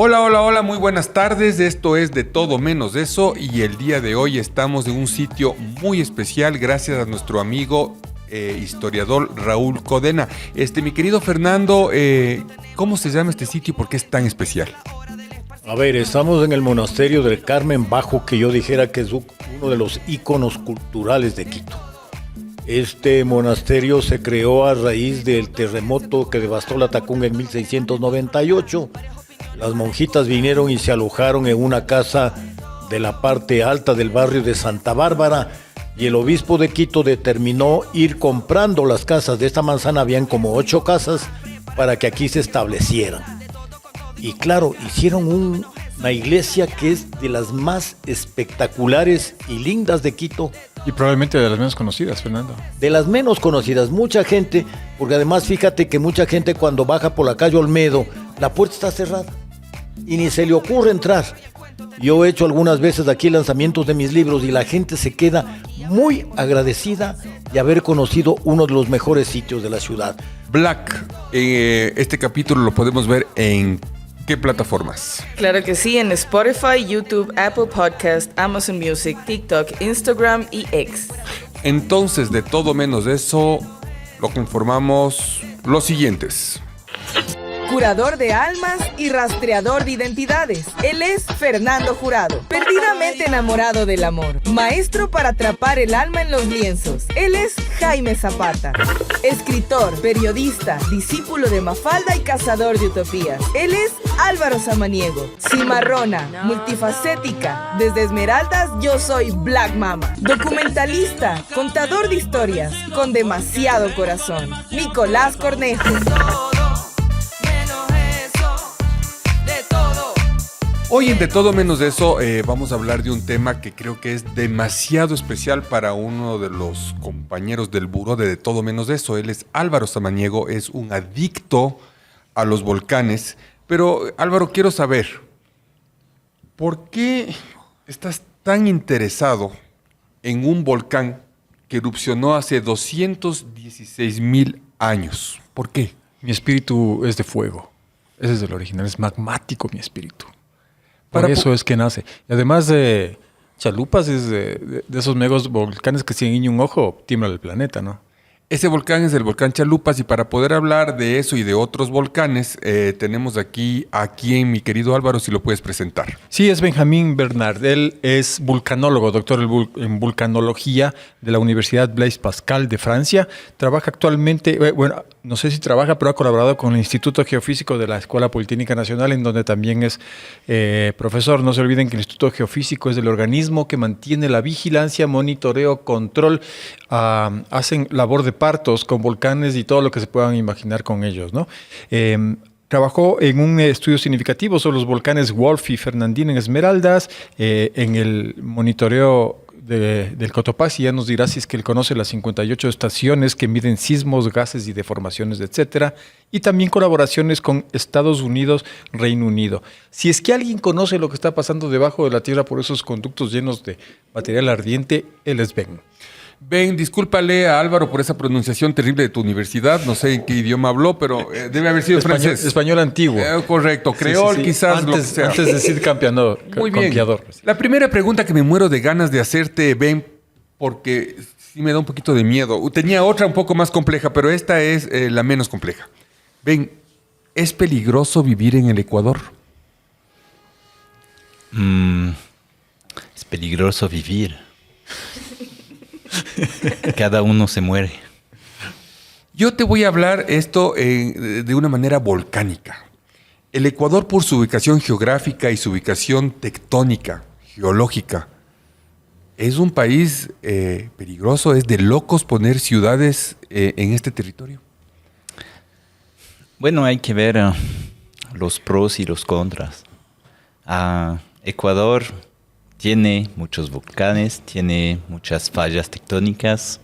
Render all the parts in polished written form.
Hola, hola, hola, muy buenas tardes. Esto es De Todo Menos Eso y el día de hoy estamos en un sitio muy especial gracias a nuestro amigo historiador Raúl Codena. Mi querido Fernando, ¿cómo se llama este sitio y por qué es tan especial? A ver, estamos en el monasterio del Carmen Bajo, que yo dijera que es uno de los íconos culturales de Quito. Este monasterio se creó a raíz del terremoto que devastó la Tacunga en 1698. Las monjitas vinieron y se alojaron en una casa de la parte alta del barrio de Santa Bárbara y el obispo de Quito determinó ir comprando las casas. De esta manzana habían como 8 casas para que aquí se establecieran. Y claro, hicieron una iglesia que es de las más espectaculares y lindas de Quito. Y probablemente de las menos conocidas, Fernando. De las menos conocidas, mucha gente, porque además fíjate que mucha gente cuando baja por la calle Olmedo, la puerta está cerrada y ni se le ocurre entrar. Yo he hecho algunas veces aquí lanzamientos de mis libros y la gente se queda muy agradecida de haber conocido uno de los mejores sitios de la ciudad. Black, este capítulo lo podemos ver en ¿qué plataformas? Claro que sí, en Spotify, YouTube, Apple Podcast, Amazon Music, TikTok, Instagram y X. Entonces, De Todo Menos Eso, lo conformamos los siguientes. Curador de almas y rastreador de identidades. Él es Fernando Jurado, perdidamente enamorado del amor. Maestro para atrapar el alma en los lienzos. Él es Jaime Zapata. Escritor, periodista, discípulo de Mafalda y cazador de utopías. Él es Álvaro Samaniego. Cimarrona, multifacética. Desde Esmeraldas yo soy Black Mama. Documentalista, contador de historias, con demasiado corazón. Nicolás Cornejo. Hoy en De Todo Menos Eso vamos a hablar de un tema que creo que es demasiado especial para uno de los compañeros del buró de Todo Menos Eso. Él es Álvaro Samaniego, es un adicto a los volcanes. Pero Álvaro, quiero saber, ¿por qué estás tan interesado en un volcán que erupcionó hace 216,000 años? ¿Por qué? Mi espíritu es de fuego. Ese es el original, es magmático mi espíritu. Por eso es que nace. Y además de Chalupas, es de esos megos volcanes que si guiña un ojo, tiembla el planeta, ¿no? Ese volcán es el volcán Chalupas y para poder hablar de eso y de otros volcanes, tenemos aquí a quien, mi querido Álvaro, si lo puedes presentar. Sí, es Benjamín Bernard. Él es vulcanólogo, doctor en vulcanología de la Universidad Blaise Pascal de Francia. Trabaja actualmente, bueno, no sé si trabaja, pero ha colaborado con el Instituto Geofísico de la Escuela Politécnica Nacional, en donde también es profesor. No se olviden que el Instituto Geofísico es el organismo que mantiene la vigilancia, monitoreo, control. Hacen labor de partos con volcanes y todo lo que se puedan imaginar con ellos, ¿no? Trabajó en un estudio significativo sobre los volcanes Wolf y Fernandín en Esmeraldas, en el monitoreo del Cotopaxi. Ya nos dirá si es que él conoce las 58 estaciones que miden sismos, gases y deformaciones, etcétera. Y también colaboraciones con Estados Unidos, Reino Unido. Si es que alguien conoce lo que está pasando debajo de la Tierra por esos conductos llenos de material ardiente, él es Ben. Ben, discúlpale a Álvaro por esa pronunciación terrible de tu universidad. No sé en qué idioma habló, pero debe haber sido francés. Español antiguo. Correcto, creol, sí. Quizás. Antes de decir campeador. Muy bien. Campeador. La primera pregunta que me muero de ganas de hacerte, Ben, porque sí me da un poquito de miedo. Tenía otra un poco más compleja, pero esta es la menos compleja. Ben, ¿es peligroso vivir en el Ecuador? Es peligroso vivir. Cada uno se muere. Yo te voy a hablar esto de una manera volcánica. El Ecuador, por su ubicación geográfica y su ubicación tectónica, geológica, es un país peligroso. Es de locos poner ciudades en este territorio. Bueno, hay que ver los pros y los contras. Ecuador tiene muchos volcanes, tiene muchas fallas tectónicas,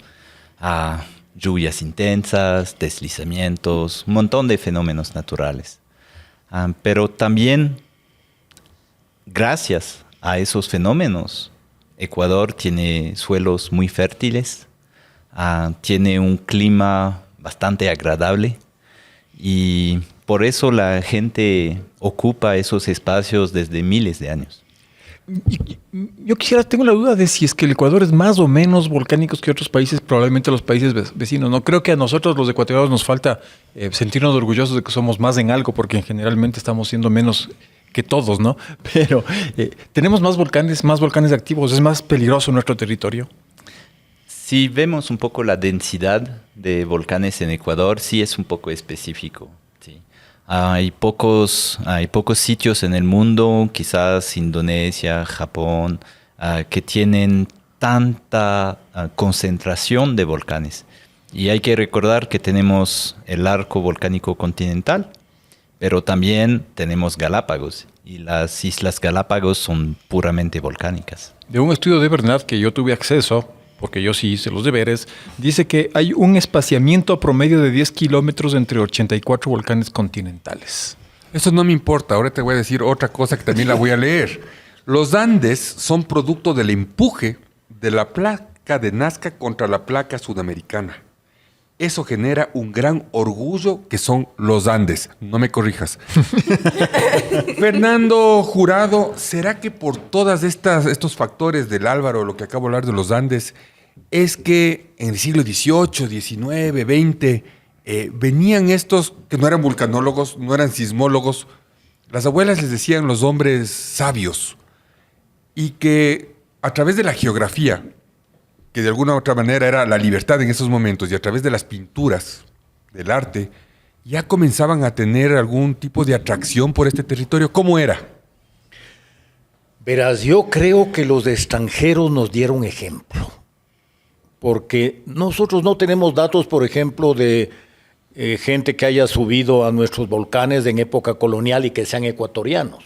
lluvias intensas, deslizamientos, un montón de fenómenos naturales. Pero también, gracias a esos fenómenos, Ecuador tiene suelos muy fértiles, tiene un clima bastante agradable y por eso la gente ocupa esos espacios desde miles de años. Yo tengo la duda de si es que el Ecuador es más o menos volcánico que otros países, probablemente los países vecinos. No creo que a nosotros los ecuatorianos nos falta sentirnos orgullosos de que somos más en algo, porque generalmente estamos siendo menos que todos, ¿no? Pero tenemos más volcanes activos, es más peligroso nuestro territorio. Si vemos un poco la densidad de volcanes en Ecuador, sí es un poco específico. Sí. Hay pocos sitios en el mundo, quizás Indonesia, Japón, que tienen tanta concentración de volcanes. Y hay que recordar que tenemos el arco volcánico continental, pero también tenemos Galápagos. Y las Islas Galápagos son puramente volcánicas. De un estudio de Bernard que yo tuve acceso, porque yo sí hice los deberes, dice que hay un espaciamiento promedio de 10 kilómetros entre 84 volcanes continentales. Eso no me importa, ahora te voy a decir otra cosa que también la voy a leer. Los Andes son producto del empuje de la placa de Nazca contra la placa sudamericana. Eso genera un gran orgullo que son los Andes. No me corrijas. Fernando Jurado, ¿será que por todas estos factores del Álvaro, lo que acabo de hablar de los Andes, es que en el siglo XVIII, XIX, XX, venían estos que no eran vulcanólogos, no eran sismólogos, las abuelas les decían los hombres sabios, y que a través de la geografía, que de alguna u otra manera era la libertad en esos momentos, y a través de las pinturas, del arte, ya comenzaban a tener algún tipo de atracción por este territorio? ¿Cómo era? Verás, yo creo que los extranjeros nos dieron ejemplo, porque nosotros no tenemos datos, por ejemplo, de gente que haya subido a nuestros volcanes en época colonial y que sean ecuatorianos.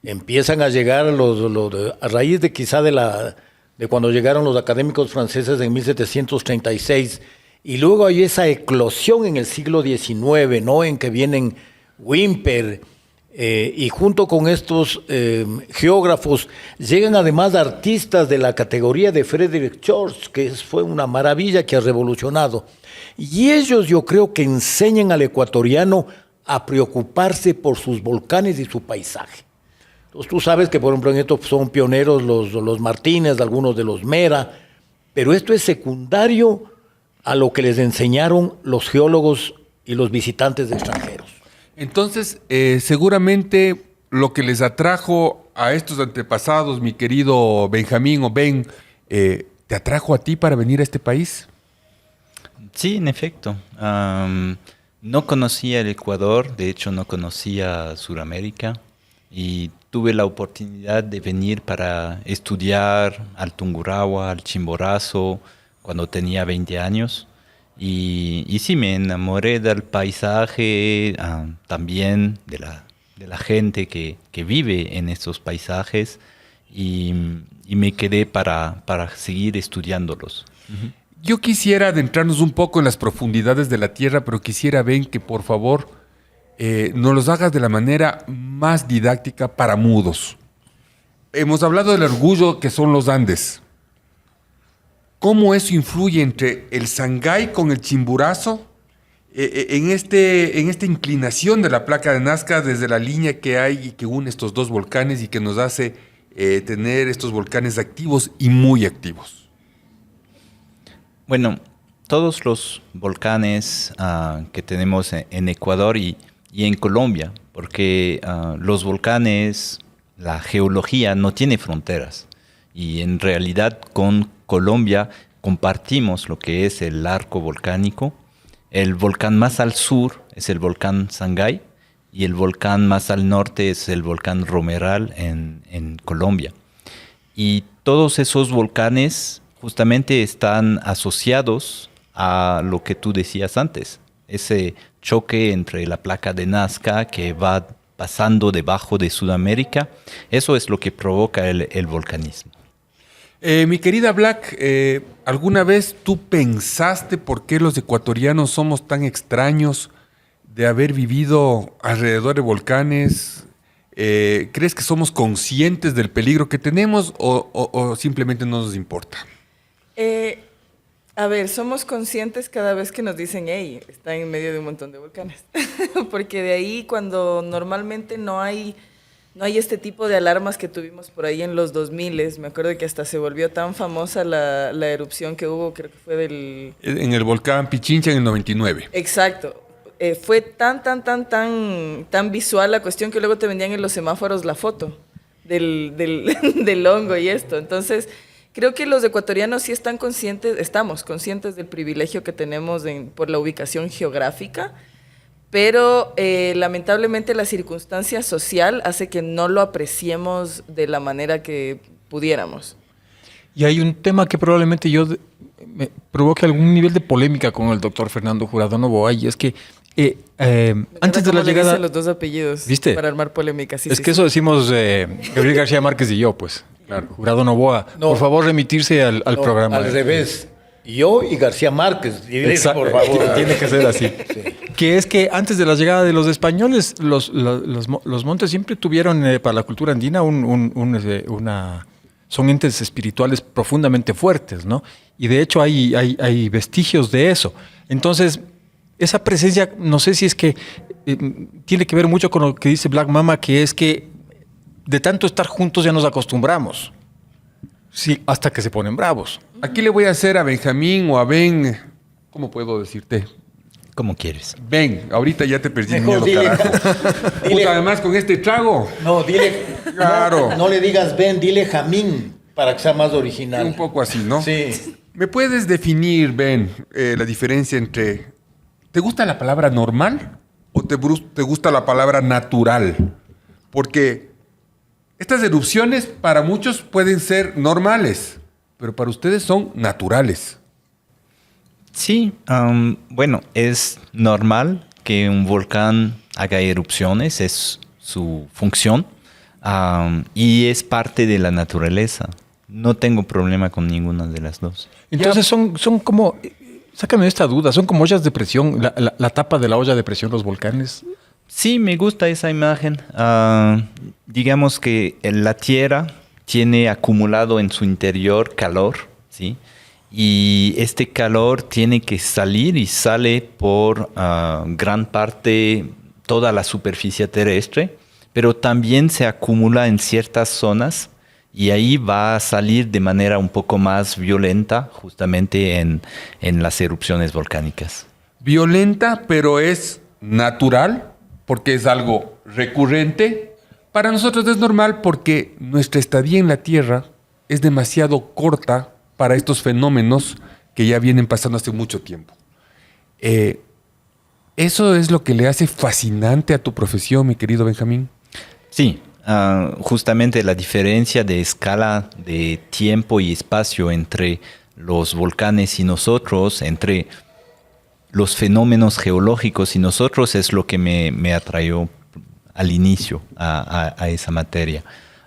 Empiezan a llegar a raíz de quizá de cuando llegaron los académicos franceses en 1736, y luego hay esa eclosión en el siglo XIX, ¿no? En que vienen Wimper, y junto con estos geógrafos llegan además artistas de la categoría de Frederick George, que fue una maravilla que ha revolucionado. Y ellos yo creo que enseñan al ecuatoriano a preocuparse por sus volcanes y su paisaje. Entonces, tú sabes que, por ejemplo, en esto son pioneros los Martínez, algunos de los Mera, pero esto es secundario a lo que les enseñaron los geólogos y los visitantes extranjeros. Entonces, seguramente lo que les atrajo a estos antepasados, mi querido Benjamín o Ben, ¿te atrajo a ti para venir a este país? Sí, en efecto. No conocía el Ecuador, de hecho no conocía Sudamérica, y tuve la oportunidad de venir para estudiar al Tungurahua, al Chimborazo, cuando tenía 20 años. Y sí, me enamoré del paisaje, también de la gente que vive en estos paisajes, y me quedé para seguir estudiándolos. Uh-huh. Yo quisiera adentrarnos un poco en las profundidades de la Tierra, pero quisiera, Ben, que por favor nos los hagas de la manera más didáctica para mudos. Hemos hablado del orgullo que son los Andes. ¿Cómo eso influye entre el Sangay con el Chimborazo en esta inclinación de la placa de Nazca desde la línea que hay y que une estos dos volcanes y que nos hace tener estos volcanes activos y muy activos? Bueno, todos los volcanes que tenemos en Ecuador y en Colombia, porque los volcanes, la geología no tiene fronteras, y en realidad con Colombia compartimos lo que es el arco volcánico. El volcán más al sur es el volcán Sangay, y el volcán más al norte es el volcán Romeral en Colombia. Y todos esos volcanes justamente están asociados a lo que tú decías antes, ese choque entre la placa de Nazca que va pasando debajo de Sudamérica. Eso es lo que provoca el volcanismo. Mi querida Black, ¿alguna vez tú pensaste por qué los ecuatorianos somos tan extraños de haber vivido alrededor de volcanes? ¿Crees que somos conscientes del peligro que tenemos o simplemente no nos importa? A ver, somos conscientes cada vez que nos dicen, hey, está en medio de un montón de volcanes. Porque de ahí, cuando normalmente no hay este tipo de alarmas que tuvimos por ahí en los 2000, me acuerdo que hasta se volvió tan famosa la erupción que hubo, creo que fue del... En el volcán Pichincha en el 99. Exacto. Fue tan visual la cuestión que luego te vendían en los semáforos la foto del hongo y esto. Entonces, creo que los ecuatorianos sí estamos conscientes del privilegio que tenemos por la ubicación geográfica, pero lamentablemente la circunstancia social hace que no lo apreciemos de la manera que pudiéramos. Y hay un tema que probablemente me provoque algún nivel de polémica con el doctor Fernando Jurado Novoa, y es que antes de la llegada... dicen los dos apellidos, ¿viste? Para armar polémica. Sí, eso decimos Gabriel García Márquez y yo, pues. Claro. Jurado Novoa. No, por favor, remitirse al programa. Al revés. Yo y García Márquez. Exacto. Por favor. Tiene que ser así. Sí. Que es que antes de la llegada de los españoles, los montes siempre tuvieron para la cultura andina son entes espirituales profundamente fuertes, ¿no? Y de hecho hay vestigios de eso. Entonces, esa presencia, no sé si es que tiene que ver mucho con lo que dice Black Mama, que es que de tanto estar juntos ya nos acostumbramos. Sí, hasta que se ponen bravos. Aquí le voy a hacer a Benjamín o a Ben, ¿cómo puedo decirte? Como quieres. Ben, ahorita ya te perdí el miedo, carajo. Puta, además con este trago. No, dile. Claro. No le digas Ben, dile Jamín, para que sea más original. Un poco así, ¿no? Sí. ¿Me puedes definir, Ben, la diferencia entre... ¿Te gusta la palabra normal o te gusta la palabra natural? Porque estas erupciones para muchos pueden ser normales, pero para ustedes son naturales. Sí, bueno, es normal que un volcán haga erupciones, es su función, y es parte de la naturaleza. No tengo problema con ninguna de las dos. Entonces son como, sácame esta duda, son como ollas de presión, la tapa de la olla de presión, los volcanes. Sí, me gusta esa imagen. Digamos que la Tierra tiene acumulado en su interior calor, ¿sí? Y este calor tiene que salir y sale por gran parte, toda la superficie terrestre, pero también se acumula en ciertas zonas y ahí va a salir de manera un poco más violenta justamente en las erupciones volcánicas. Violenta, pero es natural porque es algo recurrente. Para nosotros es normal porque nuestra estadía en la Tierra es demasiado corta para estos fenómenos que ya vienen pasando hace mucho tiempo. ¿Eso es lo que le hace fascinante a tu profesión, mi querido Benjamín? Sí, justamente la diferencia de escala de tiempo y espacio entre los volcanes y nosotros, entre los fenómenos geológicos y nosotros, es lo que me atrajo al inicio a esa materia.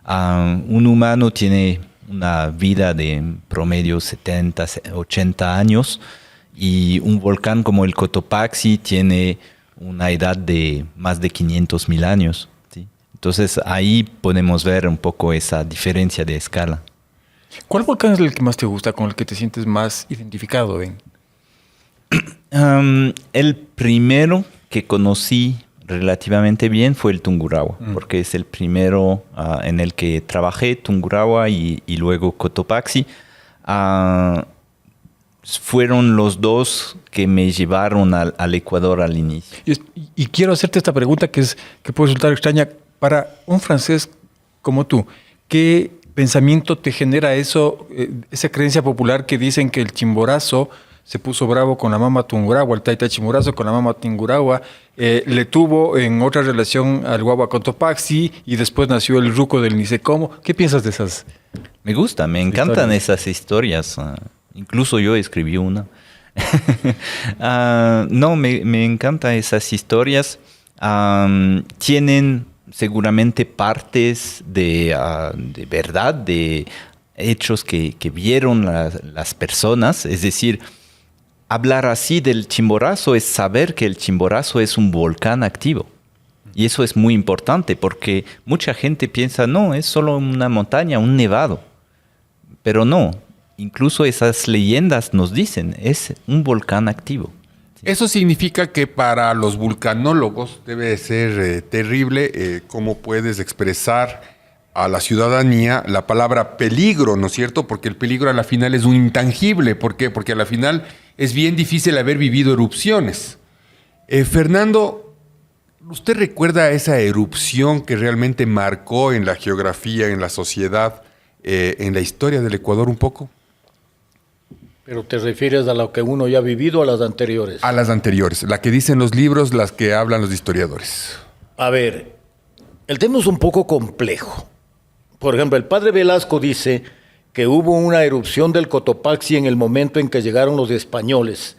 Un humano tiene una vida de promedio 70, 80 años y un volcán como el Cotopaxi tiene una edad de más de 500,000 años. ¿Sí? Entonces ahí podemos ver un poco esa diferencia de escala. ¿Cuál volcán es el que más te gusta, con el que te sientes más identificado, Ben? El primero que conocí relativamente bien fue el Tungurahua, porque es el primero en el que trabajé, Tungurahua y luego Cotopaxi. Fueron los dos que me llevaron al Ecuador al inicio. Y quiero hacerte esta pregunta que puede resultar extraña. Para un francés como tú, ¿qué pensamiento te genera eso, esa creencia popular que dicen que el Chimborazo se puso bravo con la mama Tungurahua, el Taita Chimborazo con la mama Tungurahua, le tuvo en otra relación al Guagua Cotopaxi y después nació el ruco del Nisecomo? ¿Qué piensas de esas? Me gusta, me encantan esas historias. Incluso yo escribí una. No, me encantan esas historias. Tienen seguramente partes de verdad, de hechos que vieron las personas. Es decir, hablar así del Chimborazo es saber que el Chimborazo es un volcán activo. Y eso es muy importante porque mucha gente piensa, no, es solo una montaña, un nevado. Pero no, incluso esas leyendas nos dicen, es un volcán activo. Eso significa que para los vulcanólogos debe ser terrible cómo puedes expresar a la ciudadanía la palabra peligro, ¿no es cierto? Porque el peligro a la final es un intangible. ¿Por qué? Porque a la final es bien difícil haber vivido erupciones. Fernando, ¿usted recuerda esa erupción que realmente marcó en la geografía, en la sociedad, en la historia del Ecuador un poco? ¿Pero te refieres a lo que uno ya ha vivido o a las anteriores? A las anteriores, la que dicen los libros, las que hablan los historiadores. A ver, el tema es un poco complejo. Por ejemplo, el padre Velasco dice que hubo una erupción del Cotopaxi en el momento en que llegaron los españoles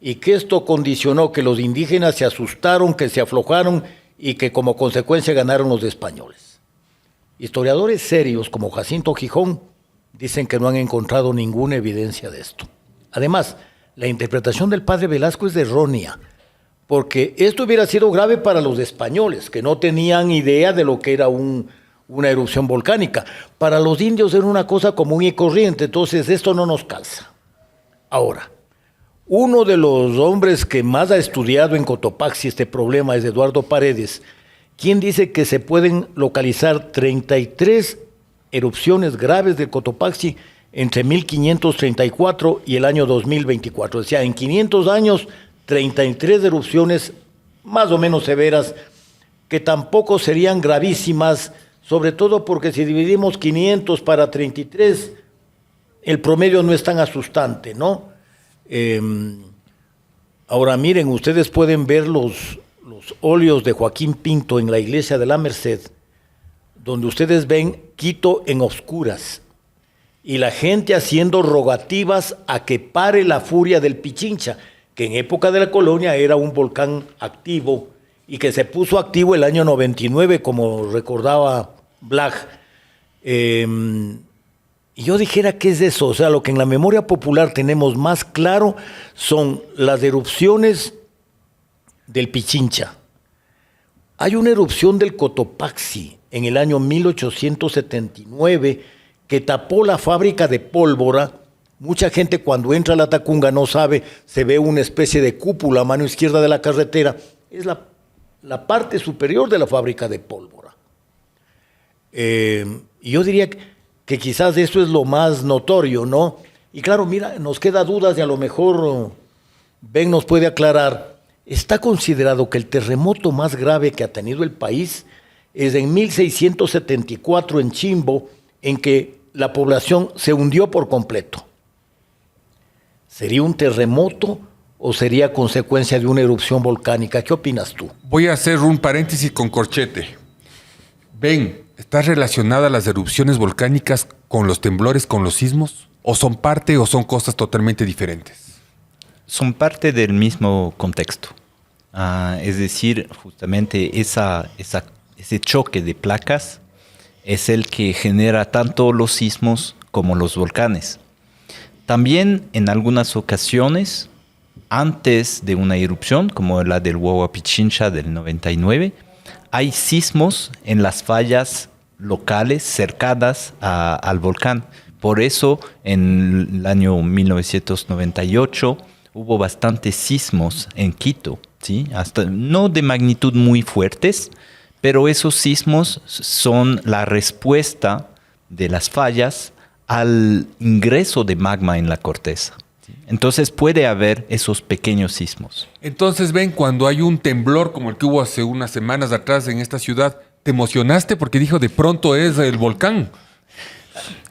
y que esto condicionó que los indígenas se asustaron, que se aflojaron y que como consecuencia ganaron los españoles. Historiadores serios como Jacinto Gijón dicen que no han encontrado ninguna evidencia de esto. Además, la interpretación del padre Velasco es errónea, porque esto hubiera sido grave para los españoles, que no tenían idea de lo que era una erupción volcánica. Para los indios era una cosa común y corriente, entonces esto no nos calza. Ahora, uno de los hombres que más ha estudiado en Cotopaxi este problema es Eduardo Paredes, quien dice que se pueden localizar 33 erupciones graves del Cotopaxi entre 1534 y el año 2024. O sea, en 500 años, 33 erupciones más o menos severas, que tampoco serían gravísimas, sobre todo porque si dividimos 500 para 33, el promedio no es tan asustante, ¿no? Ahora miren, ustedes pueden ver los óleos de Joaquín Pinto en la iglesia de la Merced, donde ustedes ven Quito en oscuras y la gente haciendo rogativas a que pare la furia del Pichincha, que en época de la colonia era un volcán activo y que se puso activo el año 99, como recordaba Black. Y yo dijera, ¿qué es eso? O sea, lo que en la memoria popular tenemos más claro son las erupciones del Pichincha. Hay una erupción del Cotopaxi en el año 1879 que tapó la fábrica de pólvora. Mucha gente cuando entra a la Tacunga no sabe, se ve una especie de cúpula a mano izquierda de la carretera. Es la parte superior de la fábrica de pólvora. Y yo diría que quizás eso es lo más notorio, ¿no? Y claro, mira, nos queda dudas y a lo mejor Ben nos puede aclarar. Está considerado que el terremoto más grave que ha tenido el país es en 1674 en Chimbo, en que la población se hundió por completo. ¿Sería un terremoto o sería consecuencia de una erupción volcánica? ¿Qué opinas tú? Voy a hacer un paréntesis con corchete. Ben, ¿están relacionadas las erupciones volcánicas con los temblores, con los sismos? ¿O son parte o son cosas totalmente diferentes? Son parte del mismo contexto. Es decir, justamente ese choque de placas es el que genera tanto los sismos como los volcanes. También en algunas ocasiones, antes de una erupción, como la del Huayna Pichincha del 99, hay sismos en las fallas locales cercanas al volcán. Por eso, en el año 1998 hubo bastantes sismos en Quito, ¿sí? Hasta no de magnitud muy fuertes, pero esos sismos son la respuesta de las fallas al ingreso de magma en la corteza. Entonces puede haber esos pequeños sismos. Entonces, Ben, cuando hay un temblor como el que hubo hace unas semanas atrás en esta ciudad, ¿te emocionaste porque dijo de pronto es el volcán?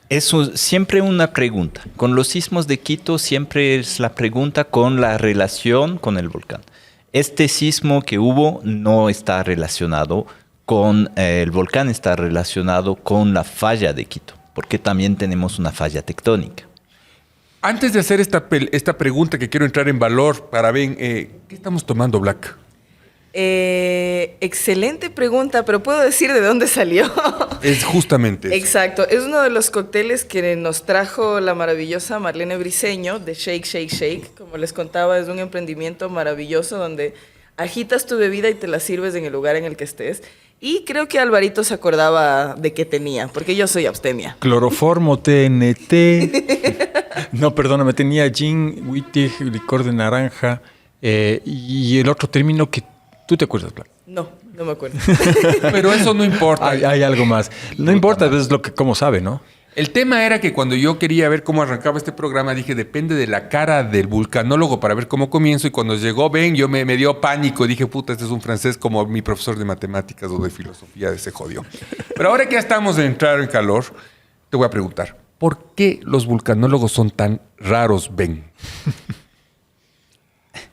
Eso siempre una pregunta. Con los sismos de Quito siempre es la pregunta con la relación con el volcán. Este sismo que hubo no está relacionado con el volcán, está relacionado con la falla de Quito, porque también tenemos una falla tectónica. Antes de hacer esta pregunta que quiero entrar en valor para Ben, ¿qué estamos tomando, Black? Excelente pregunta, pero puedo decir de dónde salió. Es justamente eso. Exacto, es uno de los cócteles que nos trajo la maravillosa Marlene Briceño de Shake, Shake, Shake. Como les contaba, es un emprendimiento maravilloso donde agitas tu bebida y te la sirves en el lugar en el que estés. Y creo que Alvarito se acordaba de qué tenía, porque yo soy abstemia. Cloroformo, TNT. No, perdóname, tenía gin, Wittig, licor de naranja y el otro término que tú te acuerdas, Blanca. No me acuerdo. Pero eso no importa. Hay algo más. No importa, es lo que como sabe, ¿no? El tema era que cuando yo quería ver cómo arrancaba este programa, dije, depende de la cara del vulcanólogo para ver cómo comienzo. Y cuando llegó Ben, yo me dio pánico. Dije, puta, este es un francés como mi profesor de matemáticas o de filosofía, se jodió. Pero ahora que ya estamos de entrar en calor, te voy a preguntar, ¿por qué los vulcanólogos son tan raros, Ben?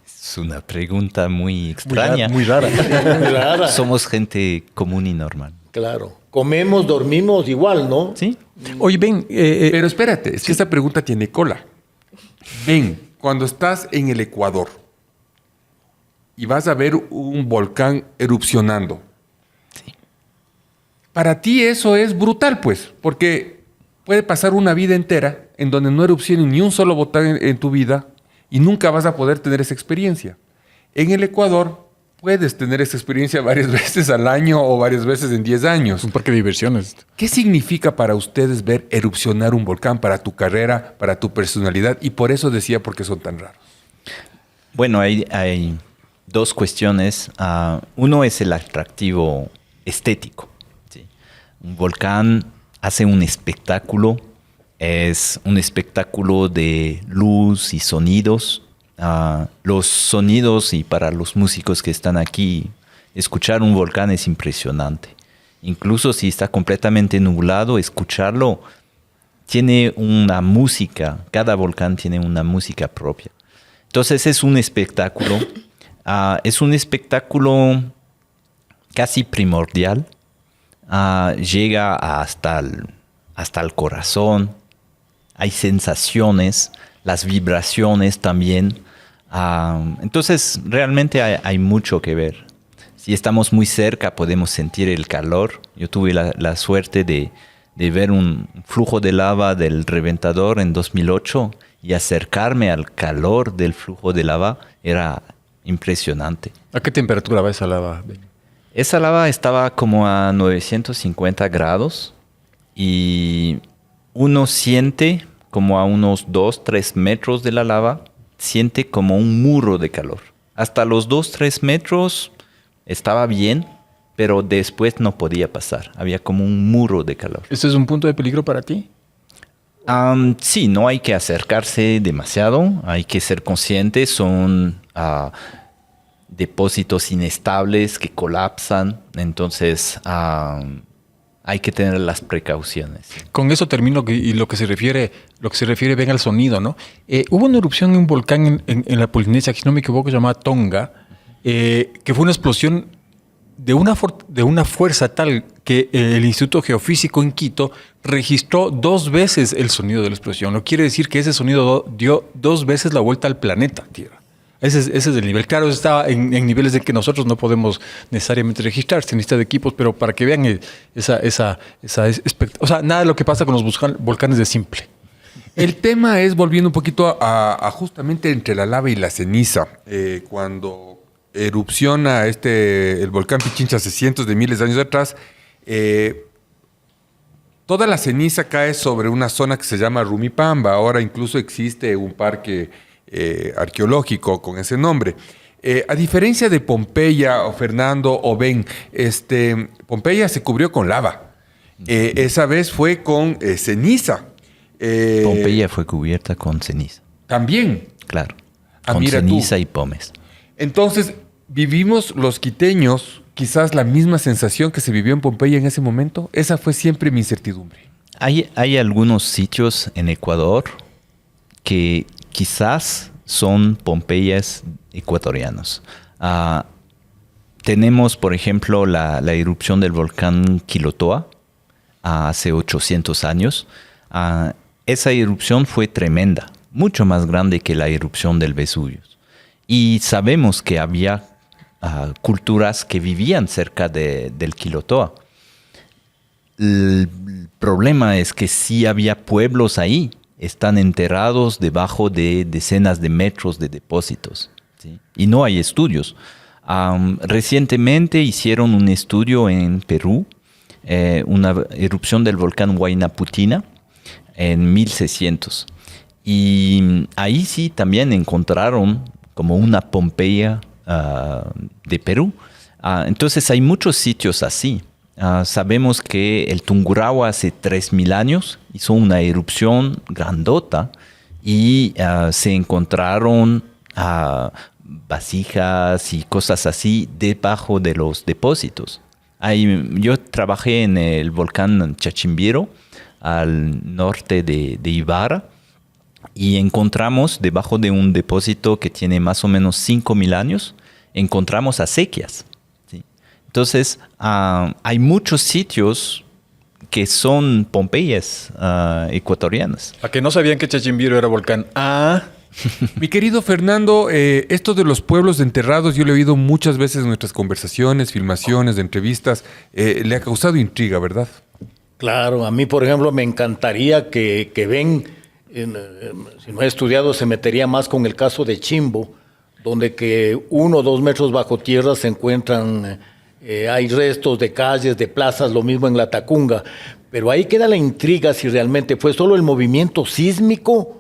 Es una pregunta muy extraña. Muy rara. Muy rara. Somos gente común y normal. Claro. Comemos, dormimos igual, ¿no? ¿Sí? Oye, Ben, Pero espérate, es que esta pregunta tiene cola. Ben, cuando estás en el Ecuador y vas a ver un volcán erupcionando, Sí. para ti eso es brutal, pues, porque puede pasar una vida entera en donde no erupcione ni un solo volcán en tu vida y nunca vas a poder tener esa experiencia. En el Ecuador puedes tener esa experiencia varias veces al año o varias veces en 10 años. es un parque de diversiones. ¿Qué significa para ustedes ver erupcionar un volcán, para tu carrera, para tu personalidad? Y por eso decía por qué son tan raros. Bueno, hay dos cuestiones. Uno es el atractivo estético. ¿Sí? Un volcán hace un espectáculo. Es un espectáculo de luz y sonidos. Los sonidos, y para los músicos que están aquí, escuchar un volcán es impresionante. Incluso si está completamente nublado, escucharlo tiene una música. Cada volcán tiene una música propia. Entonces es un espectáculo. Es un espectáculo casi primordial. Llega hasta el corazón. Hay sensaciones, las vibraciones también. Entonces, realmente hay mucho que ver. Si estamos muy cerca, podemos sentir el calor. Yo tuve la suerte de ver un flujo de lava del Reventador en 2008 y acercarme al calor del flujo de lava era impresionante. ¿A qué temperatura va esa lava, Ben? Esa lava estaba como a 950 grados y uno siente como a unos 2-3 metros de la lava, siente como un muro de calor. Hasta los 2-3 metros estaba bien, pero después no podía pasar. Había como un muro de calor. ¿Este es un punto de peligro para ti? Sí, no hay que acercarse demasiado, hay que ser conscientes. Son depósitos inestables que colapsan, entonces hay que tener las precauciones. Con eso termino y lo que se refiere Ben al sonido, ¿no? Hubo una erupción en un volcán en la Polinesia, que si no me equivoco se llamaba Tonga, que fue una explosión de una fuerza tal que el Instituto Geofísico en Quito registró 2 veces el sonido de la explosión. No quiere decir que ese sonido dio 2 veces la vuelta al planeta Tierra. Ese es el nivel. Claro, estaba en niveles de que nosotros no podemos necesariamente registrar, se necesita de equipos, pero para que vean o sea, nada de lo que pasa con los volcanes es simple. El tema es, volviendo un poquito a justamente entre la lava y la ceniza, cuando erupciona el volcán Pichincha hace cientos de miles de años atrás, toda la ceniza cae sobre una zona que se llama Rumipamba. Ahora incluso existe un parque arqueológico con ese nombre. A diferencia de Pompeya o Fernando o Ben, Pompeya se cubrió con lava. Esa vez fue con ceniza. Pompeya fue cubierta con ceniza. También. Claro. Ah, Con mira ceniza tú. y pomes. Entonces, vivimos los quiteños quizás la misma sensación que se vivió en Pompeya en ese momento. Esa fue siempre mi incertidumbre. Hay algunos sitios en Ecuador que quizás son Pompeyas ecuatorianos. Tenemos, por ejemplo, la erupción del volcán Quilotoa hace 800 años. Esa erupción fue tremenda, mucho más grande que la erupción del Vesubio. Y sabemos que había culturas que vivían cerca del Quilotoa. El problema es que sí había pueblos ahí, están enterrados debajo de decenas de metros de depósitos, ¿sí? Y no hay estudios. Recientemente hicieron un estudio en Perú, una erupción del volcán Huayna Putina en 1600. Y ahí sí también encontraron como una Pompeya de Perú. Entonces hay muchos sitios así. Sabemos que el Tungurahua hace 3.000 años hizo una erupción grandota y se encontraron vasijas y cosas así debajo de los depósitos. Yo trabajé en el volcán Chachimbiro, al norte de Ibarra, y encontramos debajo de un depósito que tiene más o menos 5.000 años, encontramos acequias. ¿Sí? Entonces, hay muchos sitios que son Pompeyas ecuatorianas. ¿A que no sabían que Chachimbiro era volcán? Mi querido Fernando, esto de los pueblos enterrados, yo lo he oído muchas veces en nuestras conversaciones, filmaciones, de entrevistas. Le ha causado intriga, ¿verdad? Claro, a mí, por ejemplo, me encantaría que ven, si no he estudiado, se metería más con el caso de Chimbo, donde que 1 o 2 metros bajo tierra se encuentran, hay restos de calles, de plazas, lo mismo en La Tacunga. Pero ahí queda la intriga si realmente fue solo el movimiento sísmico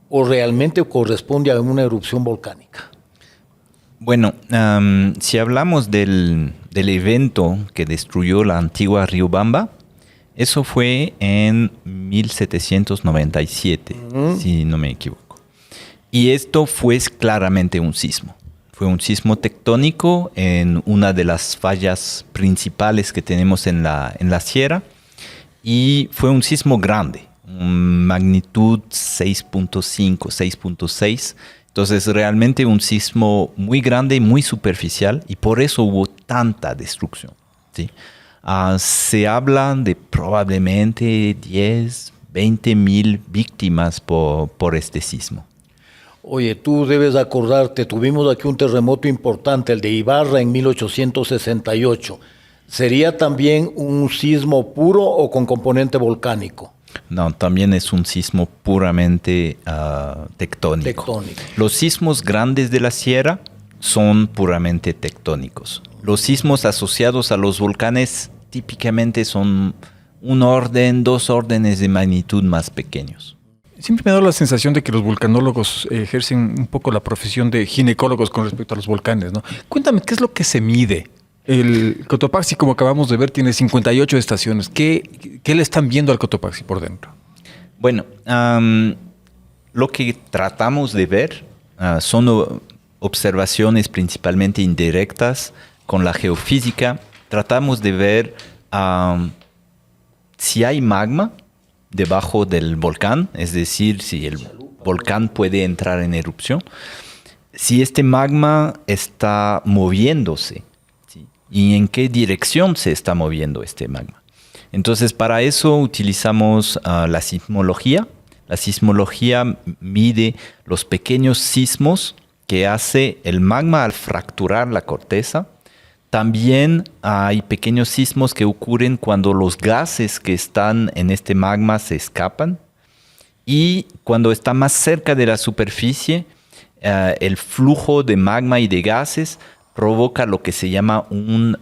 o realmente corresponde a una erupción volcánica. Bueno, si hablamos del evento que destruyó la antigua Riobamba, eso fue en 1797, si no me equivoco. Y esto fue claramente un sismo. Fue un sismo tectónico en una de las fallas principales que tenemos en la sierra. Y fue un sismo grande, magnitud 6.5, 6.6. Entonces realmente un sismo muy grande, muy superficial, y por eso hubo tanta destrucción. ¿Sí? Se habla de probablemente 10, 20 mil víctimas por este sismo. Oye, tú debes acordarte, tuvimos aquí un terremoto importante, el de Ibarra en 1868. ¿Sería también un sismo puro o con componente volcánico? No, también es un sismo puramente tectónico. Los sismos grandes de la sierra son puramente tectónicos. Los sismos asociados a los volcanes típicamente son 1 orden, 2 órdenes de magnitud más pequeños. Siempre me ha dado la sensación de que los vulcanólogos ejercen un poco la profesión de ginecólogos con respecto a los volcanes, ¿no? Cuéntame, ¿qué es lo que se mide? El Cotopaxi, como acabamos de ver, tiene 58 estaciones. ¿Qué le están viendo al Cotopaxi por dentro? Bueno, lo que tratamos de ver son observaciones principalmente indirectas con la geofísica. Tratamos de ver si hay magma debajo del volcán, es decir, si el volcán puede entrar en erupción, si este magma está moviéndose, ¿sí? Y en qué dirección se está moviendo este magma. Entonces, para eso utilizamos la sismología. La sismología mide los pequeños sismos que hace el magma al fracturar la corteza. También hay pequeños sismos que ocurren cuando los gases que están en este magma se escapan. Y cuando está más cerca de la superficie, el flujo de magma y de gases provoca lo que se llama un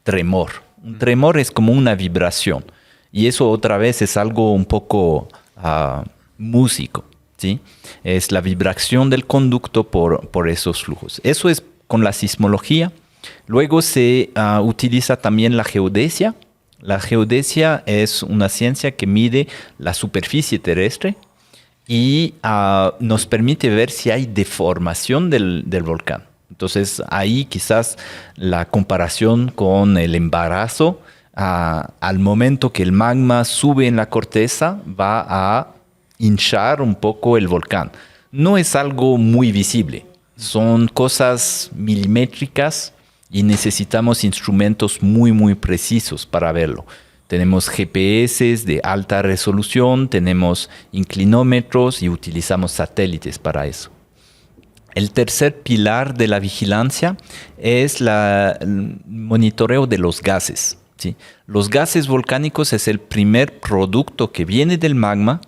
tremor. Un tremor es como una vibración. Y eso otra vez es algo un poco músico, ¿sí? Es la vibración del conducto por esos flujos. Eso es con la sismología. Luego se utiliza también la geodesia. La geodesia es una ciencia que mide la superficie terrestre y nos permite ver si hay deformación del volcán. Entonces ahí quizás la comparación con el embarazo, al momento que el magma sube en la corteza, va a hinchar un poco el volcán. No es algo muy visible, son cosas milimétricas y necesitamos instrumentos muy, muy precisos para verlo. Tenemos GPS de alta resolución, tenemos inclinómetros y utilizamos satélites para eso. El tercer pilar de la vigilancia es el monitoreo de los gases, ¿sí? Los gases volcánicos es el primer producto que viene del magma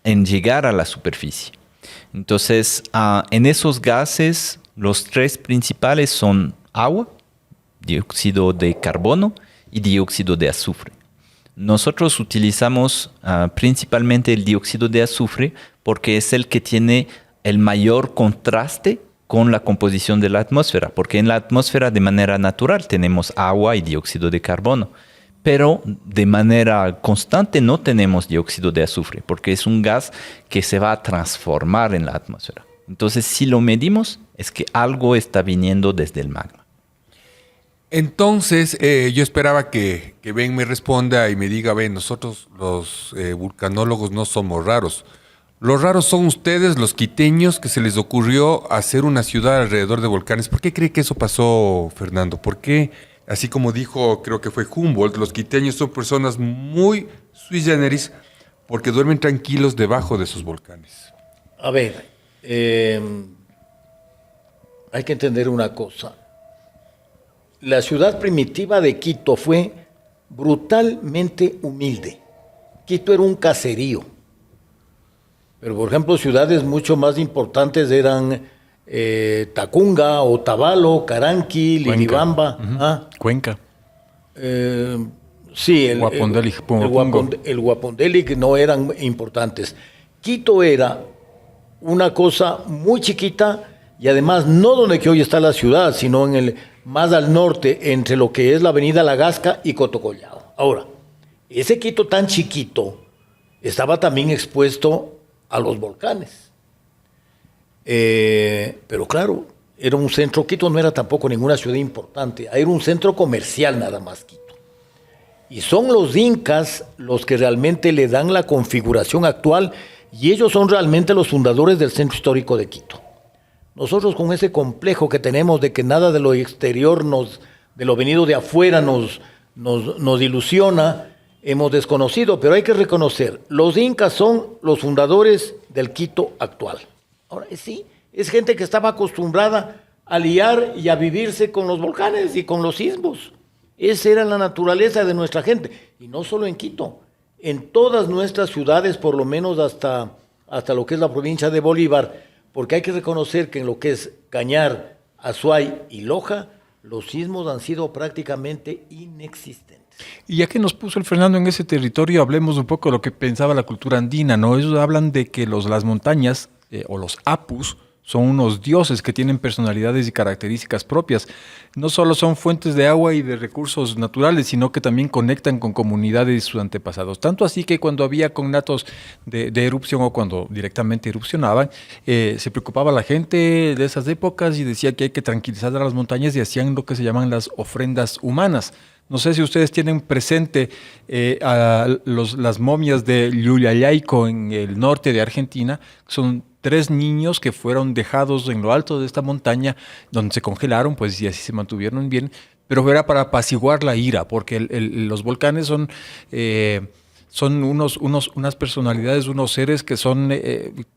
en llegar a la superficie. Entonces, en esos gases, los 3 principales son agua, dióxido de carbono y dióxido de azufre. Nosotros utilizamos principalmente el dióxido de azufre porque es el que tiene el mayor contraste con la composición de la atmósfera, porque en la atmósfera de manera natural tenemos agua y dióxido de carbono, pero de manera constante no tenemos dióxido de azufre, porque es un gas que se va a transformar en la atmósfera. Entonces, si lo medimos, es que algo está viniendo desde el magma. Entonces, yo esperaba que Ben me responda y me diga, Ben, nosotros los vulcanólogos no somos raros. Los raros son ustedes, los quiteños, que se les ocurrió hacer una ciudad alrededor de volcanes. ¿Por qué cree que eso pasó, Fernando? ¿Por qué, así como dijo, creo que fue Humboldt, los quiteños son personas muy sui generis porque duermen tranquilos debajo de sus volcanes? A ver, hay que entender una cosa. La ciudad primitiva de Quito fue brutalmente humilde. Quito era un caserío. Pero, por ejemplo, ciudades mucho más importantes eran Tacunga, Otavalo, Caranqui, Liribamba. Cuenca. Sí, Guapondélic, el Guapondélic no eran importantes. Quito era una cosa muy chiquita y además no donde que hoy está la ciudad, sino más al norte, entre lo que es la avenida La Gasca y Cotocollao. Ahora, ese Quito tan chiquito estaba también expuesto a los volcanes. Pero claro, era un centro, Quito no era tampoco ninguna ciudad importante, era un centro comercial nada más Quito. Y son los incas los que realmente le dan la configuración actual y ellos son realmente los fundadores del centro histórico de Quito. Nosotros con ese complejo que tenemos de que nada de lo exterior, de lo venido de afuera nos ilusiona, hemos desconocido, pero hay que reconocer, los incas son los fundadores del Quito actual. Ahora sí, es gente que estaba acostumbrada a liar y a vivirse con los volcanes y con los sismos. Esa era la naturaleza de nuestra gente. Y no solo en Quito, en todas nuestras ciudades, por lo menos hasta lo que es la provincia de Bolívar, porque hay que reconocer que en lo que es Cañar, Azuay y Loja, los sismos han sido prácticamente inexistentes. Y ya que nos puso el Fernando en ese territorio, hablemos un poco de lo que pensaba la cultura andina, ¿no? Ellos hablan de que las montañas o los apus son unos dioses que tienen personalidades y características propias. No solo son fuentes de agua y de recursos naturales, sino que también conectan con comunidades y sus antepasados. Tanto así que cuando había conatos de erupción o cuando directamente erupcionaban, se preocupaba la gente de esas épocas y decía que hay que tranquilizar a las montañas y hacían lo que se llaman las ofrendas humanas. No sé si ustedes tienen presente las momias de Llullaillaco en el norte de Argentina. Son 3 niños que fueron dejados en lo alto de esta montaña, donde se congelaron, pues y así se mantuvieron bien, pero era para apaciguar la ira, porque los volcanes son unas personalidades, unos seres que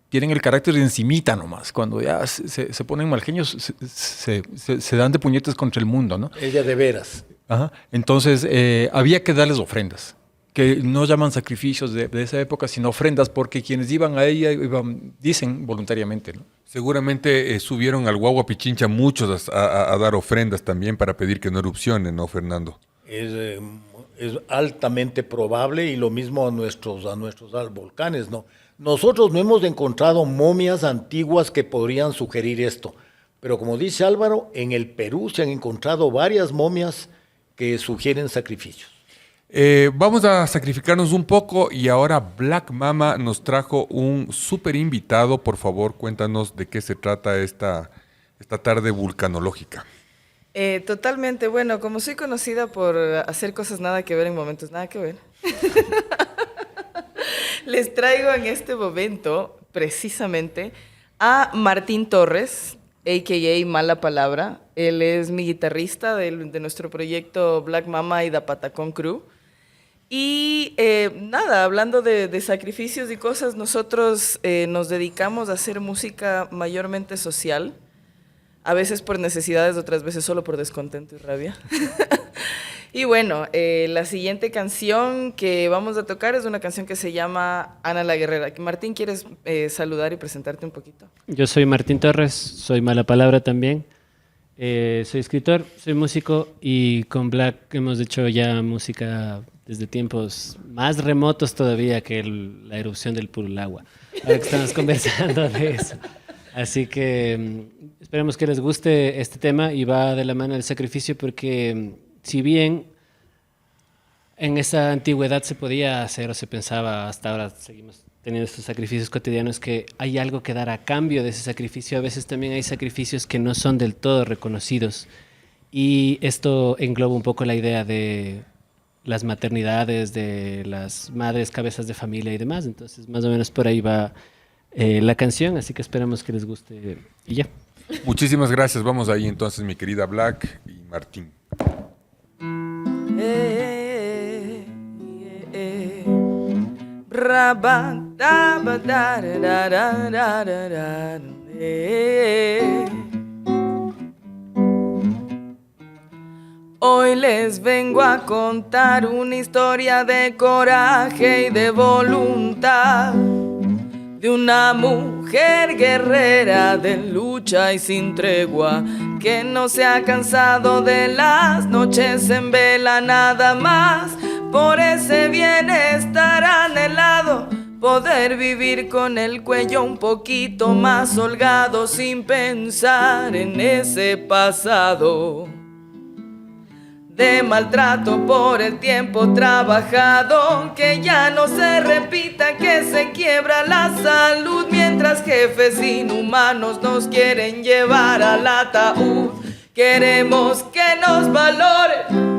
tienen el carácter de encimita nomás. Cuando ya se ponen malgenios, se dan de puñetes contra el mundo, ¿no? Ella de veras. Ajá. Entonces, había que darles ofrendas, que no llaman sacrificios de esa época, sino ofrendas, porque quienes iban a ella dicen voluntariamente, ¿no? Seguramente subieron al Guagua Pichincha muchos a dar ofrendas también para pedir que no erupcionen, ¿no, Fernando? Es altamente probable y lo mismo a nuestros volcanes, ¿no? Nosotros no hemos encontrado momias antiguas que podrían sugerir esto, pero como dice Álvaro, en el Perú se han encontrado varias momias que sugieren sacrificios. Vamos a sacrificarnos un poco y ahora Black Mama nos trajo un súper invitado. Por favor, cuéntanos de qué se trata esta tarde vulcanológica. Totalmente, bueno, como soy conocida por hacer cosas nada que ver en momentos nada que ver, les traigo en este momento precisamente a Martín Torres, a.k.a. Mala Palabra. Él es mi guitarrista de nuestro proyecto Black Mama y Da Patacón Crew. Y nada, hablando de sacrificios y cosas, nosotros nos dedicamos a hacer música mayormente social, a veces por necesidades, otras veces solo por descontento y rabia. Y bueno, la siguiente canción que vamos a tocar es una canción que se llama Ana la Guerrera. Martín, ¿quieres saludar y presentarte un poquito? Yo soy Martín Torres, soy Mala Palabra también. Soy escritor, soy músico y con Black hemos hecho ya música desde tiempos más remotos todavía que la erupción del Purulagua. Ahora que estamos conversando de eso. Así que esperemos que les guste este tema y va de la mano del sacrificio porque si bien en esa antigüedad se podía hacer o se pensaba, hasta ahora seguimos teniendo estos sacrificios cotidianos, que hay algo que dar a cambio de ese sacrificio. A veces también hay sacrificios que no son del todo reconocidos. Y esto engloba un poco la idea de las maternidades, de las madres, cabezas de familia y demás. Entonces, más o menos por ahí va la canción, así que esperamos que les guste y ya. Muchísimas gracias. Vamos ahí entonces, mi querida Black y Martín. Hoy les vengo a contar una historia de coraje y de voluntad, de una mujer guerrera de lucha y sin tregua, que no se ha cansado de las noches en vela nada más, por ese bienestar anhelado, poder vivir con el cuello un poquito más holgado sin pensar en ese pasado de maltrato por el tiempo trabajado, que ya no se repita, que se quiebra la salud, mientras jefes inhumanos nos quieren llevar al ataúd. Queremos que nos valoren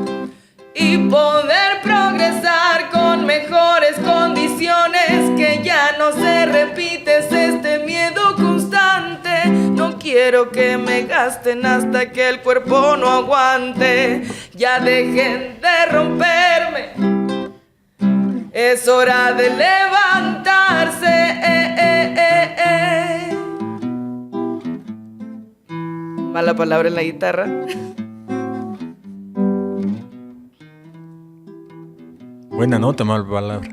y poder progresar con mejores condiciones, que ya no se repite este miedo constante. No quiero que me gasten hasta que el cuerpo no aguante. Ya dejen de romperme, es hora de levantarse. Mala palabra en la guitarra. Buena nota, mal palabra.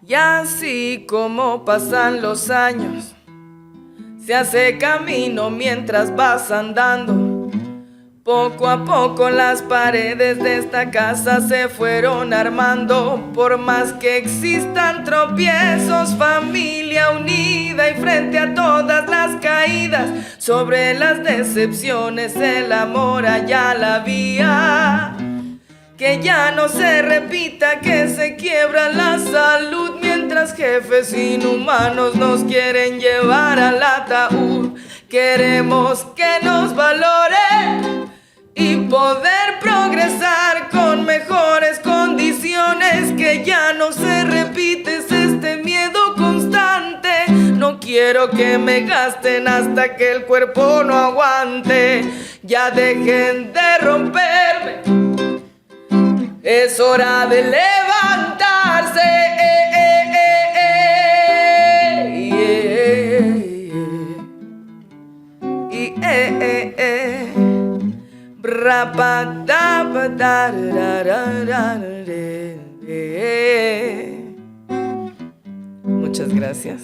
Y así como pasan los años, se hace camino mientras vas andando. Poco a poco las paredes de esta casa se fueron armando. Por más que existan tropiezos, familia unida, y frente a todas las caídas, sobre las decepciones el amor halla la vía. Que ya no se repita, que se quiebra la salud, mientras jefes inhumanos nos quieren llevar al ataúd. Queremos que nos valoren y poder progresar con mejores condiciones, que ya no se repite este miedo constante. No quiero que me gasten hasta que el cuerpo no aguante. Ya dejen de romperme, es hora de levantarse. Muchas gracias.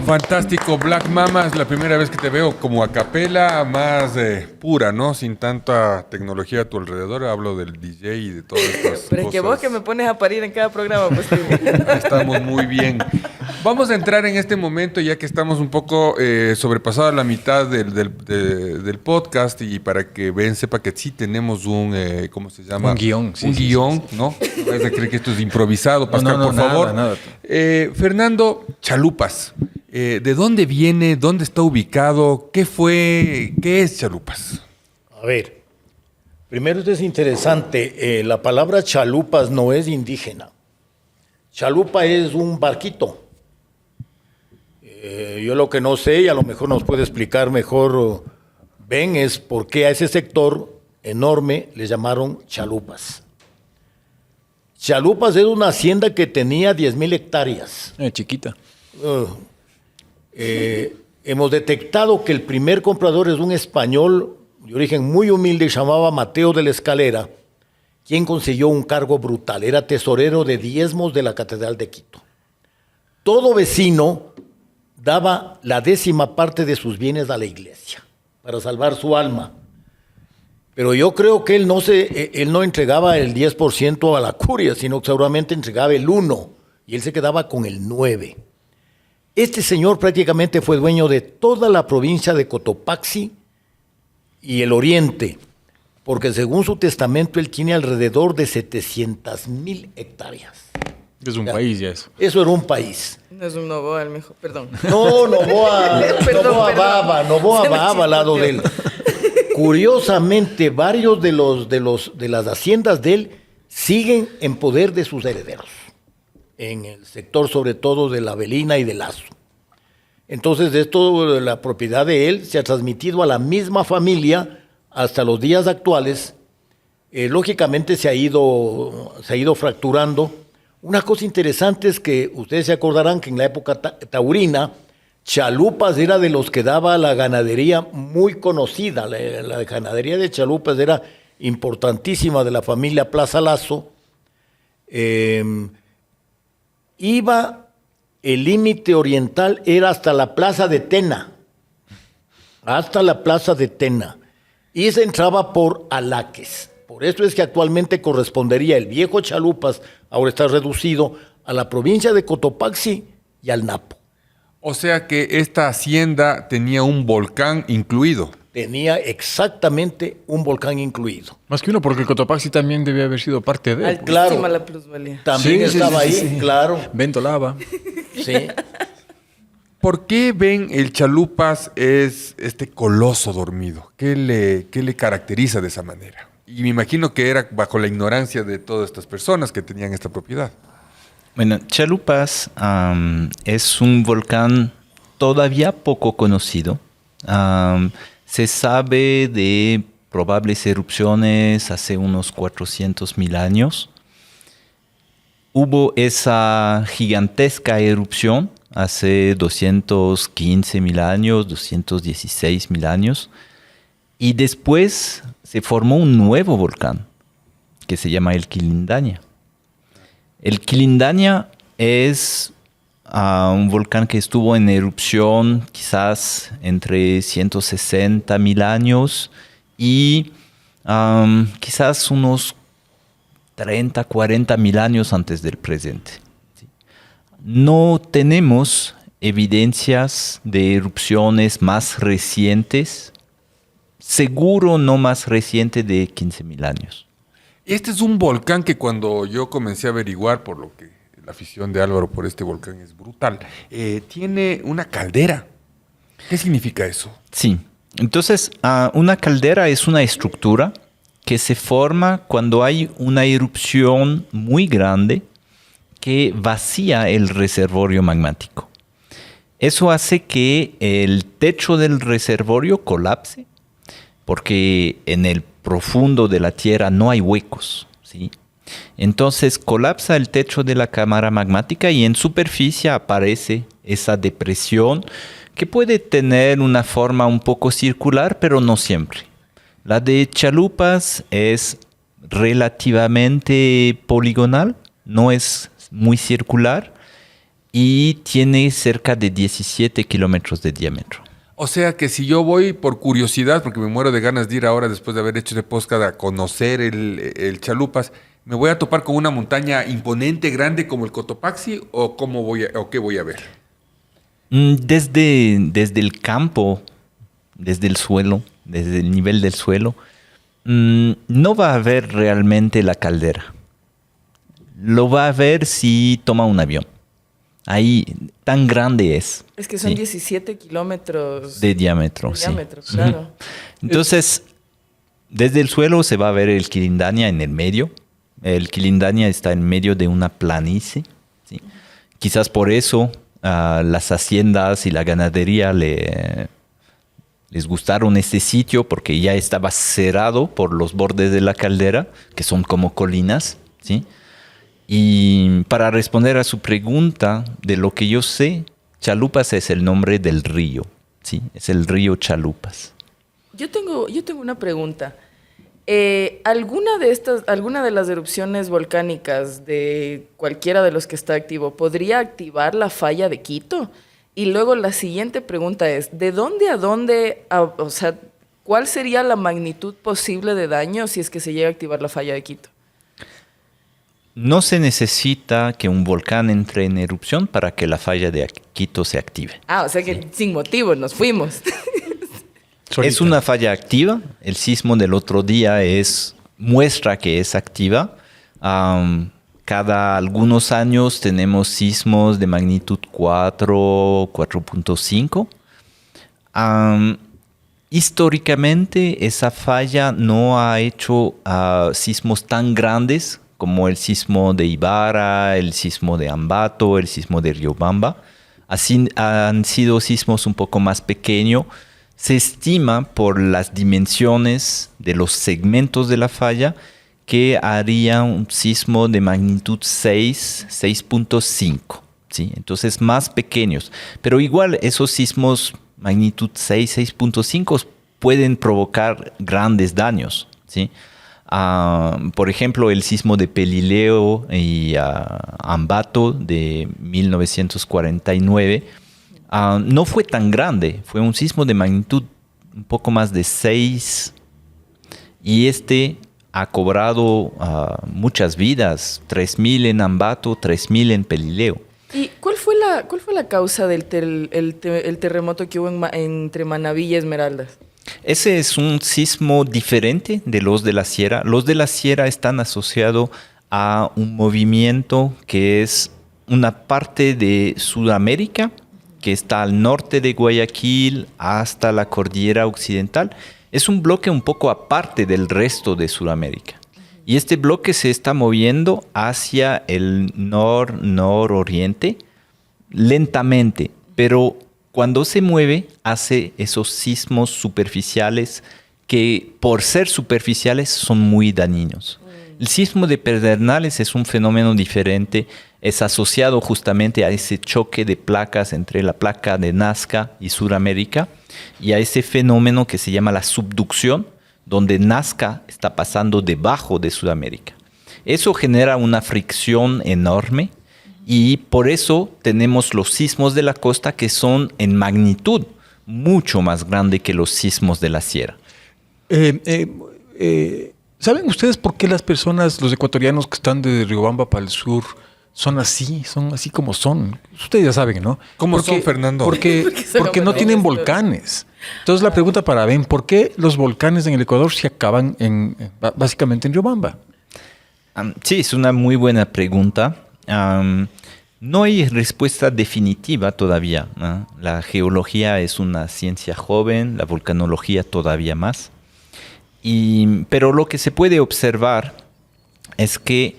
Fantástico, Black Mama, es la primera vez que te veo como a capela, más pura, ¿no? Sin tanta tecnología a tu alrededor. Hablo del DJ y de todas estas cosas. Pero es que vos que me pones a parir en cada programa, pues. Estamos muy bien. Vamos a entrar en este momento, ya que estamos un poco sobrepasados la mitad del podcast, y para que Ben sepa que sí tenemos un, ¿cómo se llama? Un guión. Sí, un guión, sí. ¿No? No vas a creer que esto es improvisado, Pascal, no, por favor. Nada. Fernando, Chalupas. ¿De dónde viene? ¿Dónde está ubicado? ¿Qué es Chalupas? A ver, primero esto es interesante. La palabra chalupas no es indígena. Chalupa es un barquito. Yo lo que no sé, y a lo mejor nos puede explicar mejor Ben, es por qué a ese sector enorme le llamaron chalupas. Chalupas es una hacienda que tenía 10,000 hectáreas. Chiquita. Hemos detectado que el primer comprador es un español de origen muy humilde, llamaba Mateo de la Escalera, quien consiguió un cargo brutal. Era tesorero de diezmos de la Catedral de Quito. Todo vecino daba la 10ª parte de sus bienes a la iglesia para salvar su alma. Pero yo creo que él no entregaba el 10% a la curia, sino que seguramente entregaba el 1% y él se quedaba con el 9%. Este señor prácticamente fue dueño de toda la provincia de Cotopaxi y el oriente, porque según su testamento él tiene alrededor de 700,000 hectáreas. Es un país ya eso. Eso era un país. No es un Novoa, el mejor, perdón. No, Novoa Perdón. Baba al lado de él. Curiosamente, varios de las haciendas de él siguen en poder de sus herederos, en el sector sobre todo de La Avelina y de Lazo. Entonces, la propiedad de él se ha transmitido a la misma familia hasta los días actuales. Lógicamente se ha ido fracturando. Una cosa interesante es que ustedes se acordarán que en la época taurina, Chalupas era de los que daba la ganadería muy conocida. La ganadería de Chalupas era importantísima, de la familia Plaza Lazo. El límite oriental era hasta la plaza de Tena. Y se entraba por Alaques. Por eso es que actualmente correspondería el viejo Chalupas, ahora está reducido, a la provincia de Cotopaxi y al Napo. O sea que esta hacienda tenía un volcán incluido. Tenía exactamente un volcán incluido. Más que uno, porque el Cotopaxi también debía haber sido parte de él. Altísima Claro. la plusvalía. También estaba ahí, sí. claro. Vento lava. Sí. ¿Por qué ven el Chalupas es este coloso dormido? ¿Qué le caracteriza de esa manera? Y me imagino que era bajo la ignorancia de todas estas personas que tenían esta propiedad. Bueno, Chalupas es un volcán todavía poco conocido. Se sabe de probables erupciones hace unos 400,000 años. Hubo esa gigantesca erupción hace 215,000 años, 216,000 años. Y después se formó un nuevo volcán que se llama el Quilindaña. El Quilindaña es un volcán que estuvo en erupción quizás entre 160,000 años y quizás unos 30, 40,000 años antes del presente. No tenemos evidencias de erupciones más recientes, seguro no más reciente de 15,000 años. Este es un volcán que cuando yo comencé a averiguar, por lo que la afición de Álvaro por este volcán es brutal, tiene una caldera. ¿Qué significa eso? Sí, entonces una caldera es una estructura que se forma cuando hay una erupción muy grande que vacía el reservorio magmático. Eso hace que el techo del reservorio colapse, porque en el profundo de la tierra no hay huecos, ¿sí? Entonces colapsa el techo de la cámara magmática y en superficie aparece esa depresión que puede tener una forma un poco circular, pero no siempre. La de Chalupas es relativamente poligonal, no es muy circular y tiene cerca de 17 kilómetros de diámetro. O sea que si yo voy por curiosidad, porque me muero de ganas de ir ahora después de haber hecho este podcast a conocer el Chalupas, ¿me voy a topar con una montaña imponente, grande como el Cotopaxi o qué voy a ver? Desde el campo, desde el suelo, desde el nivel del suelo, no va a ver realmente la caldera. Lo va a ver si toma un avión. Ahí, tan grande es. Es que son Sí. 17 kilómetros De diámetro, sí. claro. Entonces, desde el suelo se va a ver el Quilindaña en el medio. El Quilindaña está en medio de una planicie, ¿sí? Quizás por eso las haciendas y la ganadería les gustaron este sitio, porque ya estaba cerrado por los bordes de la caldera, que son como colinas, ¿sí? Y para responder a su pregunta, de lo que yo sé, Chalupas es el nombre del río, ¿sí? Es el río Chalupas. Yo tengo una pregunta. ¿Alguna de las erupciones volcánicas de cualquiera de los que está activo podría activar la falla de Quito? Y luego la siguiente pregunta es, ¿de dónde a dónde, o sea, cuál sería la magnitud posible de daño si es que se llega a activar la falla de Quito? No se necesita que un volcán entre en erupción para que la falla de Quito se active. O sea que sin motivo nos fuimos. Es una falla activa. El sismo del otro día muestra que es activa. Cada algunos años tenemos sismos de magnitud 4, 4.5. Históricamente, esa falla no ha hecho sismos tan grandes como el sismo de Ibarra, el sismo de Ambato, el sismo de Riobamba. Así han sido sismos un poco más pequeños. Se estima por las dimensiones de los segmentos de la falla que haría un sismo de magnitud 6, 6.5. ¿sí? Entonces más pequeños. Pero igual esos sismos magnitud 6, 6.5 pueden provocar grandes daños. ¿sí? Por ejemplo, el sismo de Pelileo y Ambato de 1949 no fue tan grande, fue un sismo de magnitud un poco más de 6 y ha cobrado muchas vidas, 3.000 en Ambato, 3.000 en Pelileo. ¿Y cuál fue la causa del el terremoto que hubo entre Manabí y Esmeraldas? Ese es un sismo diferente de los de la Sierra. Los de la Sierra están asociados a un movimiento que es una parte de Sudamérica, que está al norte de Guayaquil hasta la cordillera occidental. Es un bloque un poco aparte del resto de Sudamérica. Y este bloque se está moviendo hacia el nororiente lentamente, pero cuando se mueve hace esos sismos superficiales que por ser superficiales son muy dañinos. El sismo de Pedernales es un fenómeno diferente, es asociado justamente a ese choque de placas entre la placa de Nazca y Sudamérica y a ese fenómeno que se llama la subducción, donde Nazca está pasando debajo de Sudamérica. Eso genera una fricción enorme y por eso tenemos los sismos de la costa que son en magnitud mucho más grande que los sismos de la sierra. ¿Saben ustedes por qué las personas, los ecuatorianos que están de Riobamba para el sur, son así como son? Ustedes ya saben, ¿no? ¿Cómo son, Fernando? Porque no tienen volcanes. Entonces la pregunta para Ben, ¿por qué los volcanes en el Ecuador se acaban básicamente en Riobamba? Sí, es una muy buena pregunta. No hay respuesta definitiva todavía, ¿no? La geología es una ciencia joven, la volcanología todavía más. Pero lo que se puede observar es que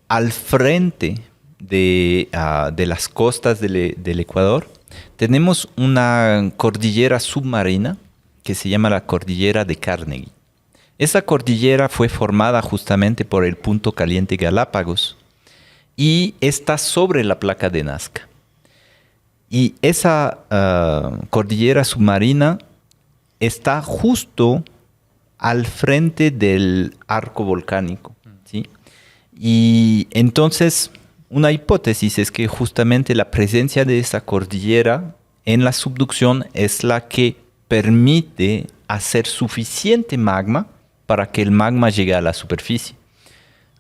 al frente de las costas del Ecuador tenemos una cordillera submarina que se llama la cordillera de Carnegie. Esa cordillera fue formada justamente por el punto caliente Galápagos y está sobre la placa de Nazca. Y esa cordillera submarina está justo al frente del arco volcánico, ¿sí? Y entonces una hipótesis es que justamente la presencia de esa cordillera en la subducción es la que permite hacer suficiente magma para que el magma llegue a la superficie.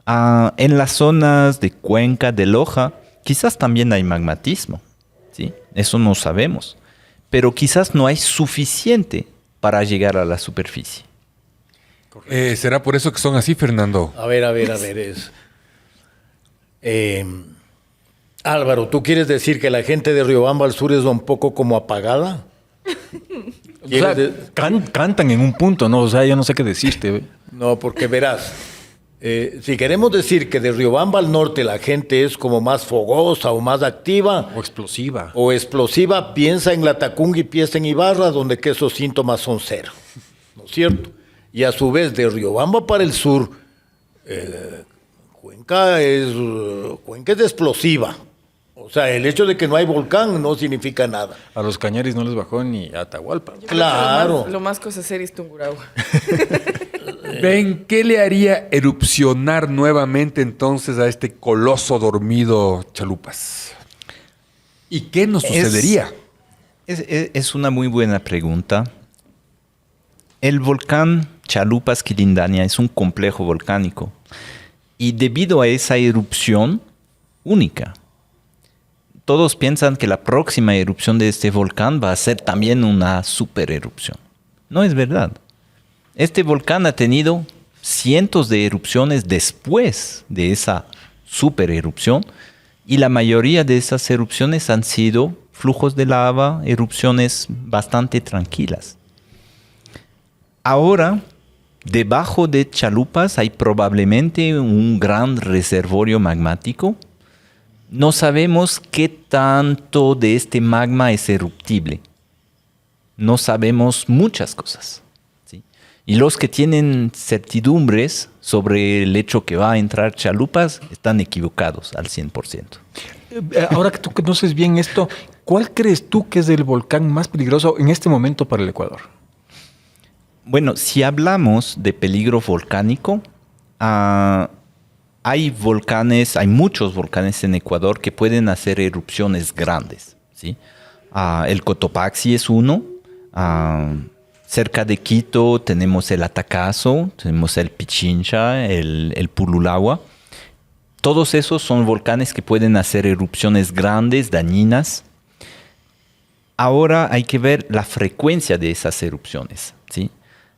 En las zonas de Cuenca, de Loja, quizás también hay magmatismo, ¿sí? Eso no sabemos, pero quizás no hay suficiente para llegar a la superficie. ¿Será por eso que son así, Fernando? A ver. Álvaro, ¿tú quieres decir que la gente de Riobamba al sur es un poco como apagada? O sea, cantan en un punto, ¿no? O sea, yo no sé qué decirte. No, porque verás, si queremos decir que de Riobamba al norte la gente es como más fogosa o más activa. O explosiva. Piensa en Latacunga y piensa en Ibarra, donde que esos síntomas son cero. ¿No es cierto? Y a su vez, de Riobamba para el sur, Cuenca es explosiva. O sea, el hecho de que no hay volcán no significa nada. A los Cañaris no les bajó ni a Atahualpa. Claro. Lo más cosa seria es Tungurahua. Ven, ¿qué le haría erupcionar nuevamente entonces a este coloso dormido Chalupas? ¿Y qué nos sucedería? Es una muy buena pregunta. El volcán Chalupas-Quilindaña es un complejo volcánico y debido a esa erupción única, todos piensan que la próxima erupción de este volcán va a ser también una supererupción. No es verdad. Este volcán ha tenido cientos de erupciones después de esa supererupción y la mayoría de esas erupciones han sido flujos de lava, erupciones bastante tranquilas. Ahora, debajo de Chalupas hay probablemente un gran reservorio magmático. No sabemos qué tanto de este magma es eruptible. No sabemos muchas cosas, ¿sí? Y los que tienen certidumbres sobre el hecho que va a entrar Chalupas están equivocados al 100%. Ahora que tú conoces bien esto, ¿cuál crees tú que es el volcán más peligroso en este momento para el Ecuador? Bueno, si hablamos de peligro volcánico, hay muchos volcanes en Ecuador que pueden hacer erupciones grandes, ¿sí? El Cotopaxi es uno. Cerca de Quito tenemos el Atacazo, tenemos el Pichincha, el Purulagua. Todos esos son volcanes que pueden hacer erupciones grandes, dañinas. Ahora hay que ver la frecuencia de esas erupciones, ¿sí?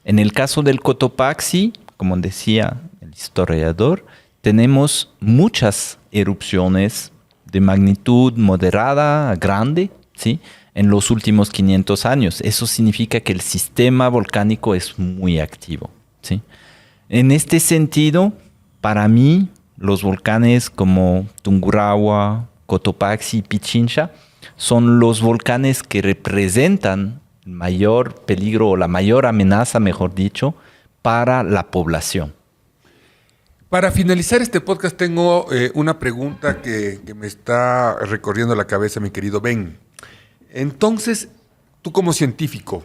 En el caso del Cotopaxi, como decía el historiador, tenemos muchas erupciones de magnitud moderada a grande, ¿sí? En los últimos 500 años. Eso significa que el sistema volcánico es muy activo, ¿sí? En este sentido, para mí, los volcanes como Tungurahua, Cotopaxi y Pichincha son los volcanes que representan el mayor peligro o la mayor amenaza, mejor dicho, para la población. Para finalizar este podcast tengo una pregunta que me está recorriendo la cabeza, mi querido Ben. Entonces, tú como científico,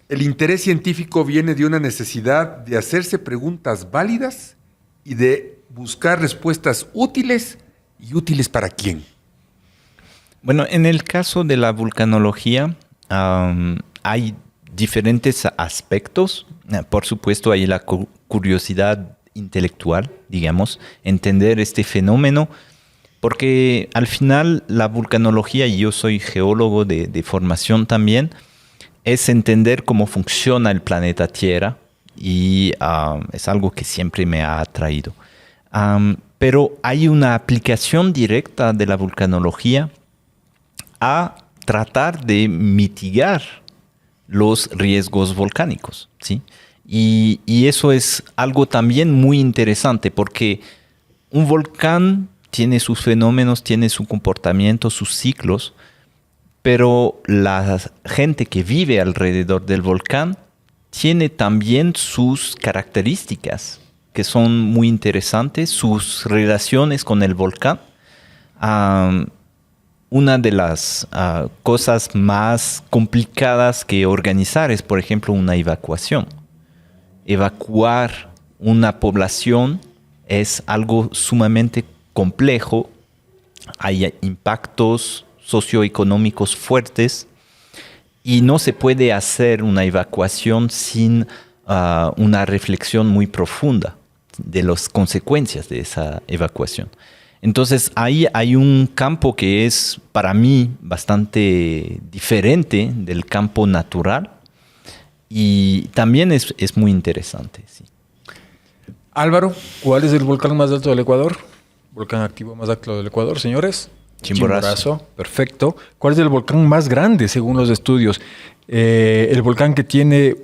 ¿el interés científico viene de una necesidad de hacerse preguntas válidas y de buscar respuestas útiles? ¿Y útiles para quién? Bueno, en el caso de la vulcanología hay diferentes aspectos. Por supuesto, hay la curiosidad intelectual, digamos, entender este fenómeno, porque al final la vulcanología, y yo soy geólogo de formación también, es entender cómo funciona el planeta Tierra y es algo que siempre me ha atraído. Pero hay una aplicación directa de la vulcanología a tratar de mitigar los riesgos volcánicos, ¿sí? Y eso es algo también muy interesante porque un volcán tiene sus fenómenos, tiene su comportamiento, sus ciclos, pero la gente que vive alrededor del volcán tiene también sus características que son muy interesantes, sus relaciones con el volcán. Una de las cosas más complicadas que organizar es, por ejemplo, una evacuación. Evacuar una población es algo sumamente complejo. Hay impactos socioeconómicos fuertes y no se puede hacer una evacuación sin una reflexión muy profunda de las consecuencias de esa evacuación. Entonces ahí hay un campo que es para mí bastante diferente del campo natural y también es muy interesante. Sí. Álvaro, ¿cuál es el volcán más alto del Ecuador? Volcán activo más alto del Ecuador, señores. Chimborazo. Perfecto. ¿Cuál es el volcán más grande según los estudios? El volcán que tiene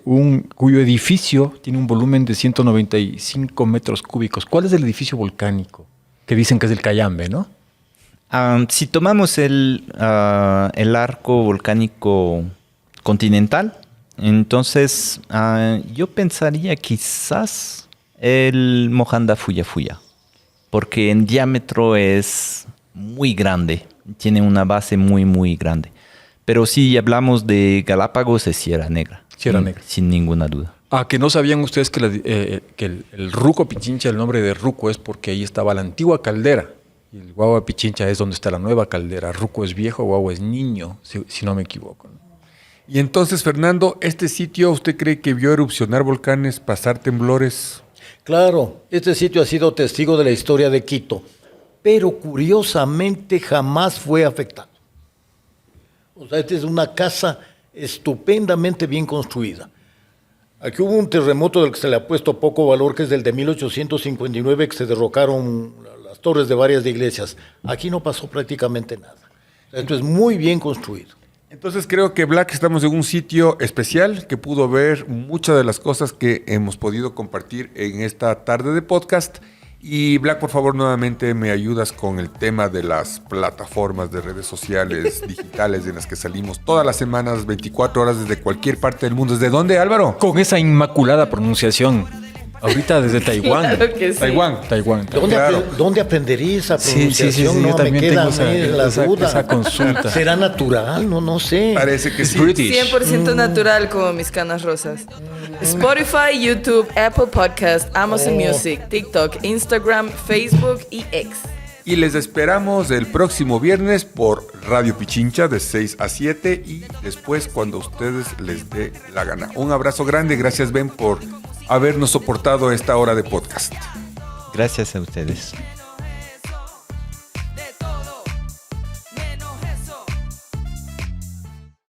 cuyo edificio tiene un volumen de 195 metros cúbicos. ¿Cuál es el edificio volcánico? Que dicen que es el Cayambe, ¿no? Si tomamos el arco volcánico continental, entonces yo pensaría quizás el Mojanda Fuya Fuya, porque en diámetro es muy grande, tiene una base muy, muy grande. Pero si hablamos de Galápagos, es Sierra Negra. Sierra Negra. Sin ninguna duda. Que no sabían ustedes que el Ruco Pichincha, el nombre de Ruco es porque ahí estaba la antigua caldera Y el Guagua Pichincha es donde está la nueva caldera. Ruco es viejo, Guagua es niño, si no me equivoco. Y entonces, Fernando, ¿este sitio usted cree que vio erupcionar volcanes, pasar temblores? Claro, este sitio ha sido testigo de la historia de Quito, pero curiosamente jamás fue afectado. O sea, esta es una casa estupendamente bien construida. Aquí hubo un terremoto del que se le ha puesto poco valor, que es del de 1859, que se derrocaron las torres de varias iglesias. Aquí no pasó prácticamente nada. Esto es muy bien construido. Entonces creo que Black estamos en un sitio especial que pudo ver muchas de las cosas que hemos podido compartir en esta tarde de podcast. Y Black, por favor, nuevamente me ayudas con el tema de las plataformas de redes sociales digitales en las que salimos todas las semanas, 24 horas desde cualquier parte del mundo. ¿Desde dónde, Álvaro? Con esa inmaculada pronunciación. Ahorita desde Taiwán. Claro que sí. Taiwán. ¿Dónde aprendería esa pronunciación? Sí, No, yo me también queda tengo la duda. esa consulta. ¿Será natural? No sé. Parece que sí. 100% natural como mis canas rosas. Spotify, YouTube, Apple Podcast, Amazon Music, TikTok, Instagram, Facebook y X. Y les esperamos el próximo viernes por Radio Pichincha de 6 a 7 y después cuando ustedes les dé la gana. Un abrazo grande. Gracias, Ben, por habernos soportado esta hora de podcast. Gracias a ustedes.